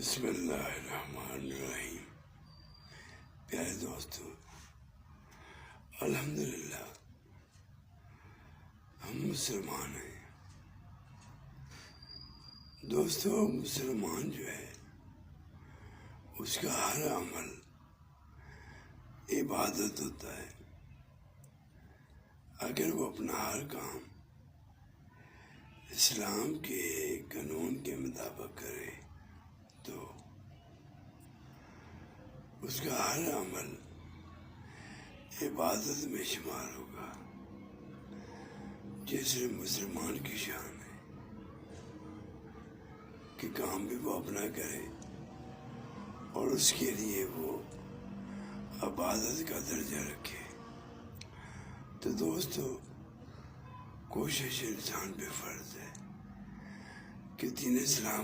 بسم اللہ الرحمن الرحیم۔ پیارے دوستو، الحمدللہ ہم مسلمان ہیں۔ دوستو، مسلمان جو ہے اس کا ہر عمل عبادت ہوتا ہے۔ اگر وہ اپنا ہر کام اسلام کے قانون کے مطابق کرے تو اس کا ہر عمل عبادت میں شمار ہوگا۔ جیسے مسلمان کی شان ہے کہ کام بھی وہ اپنا کرے اور اس کے لیے وہ عبادت کا درجہ رکھے۔ تو دوستو، کوشش انسان پہ فرض ہے کہ دین اسلام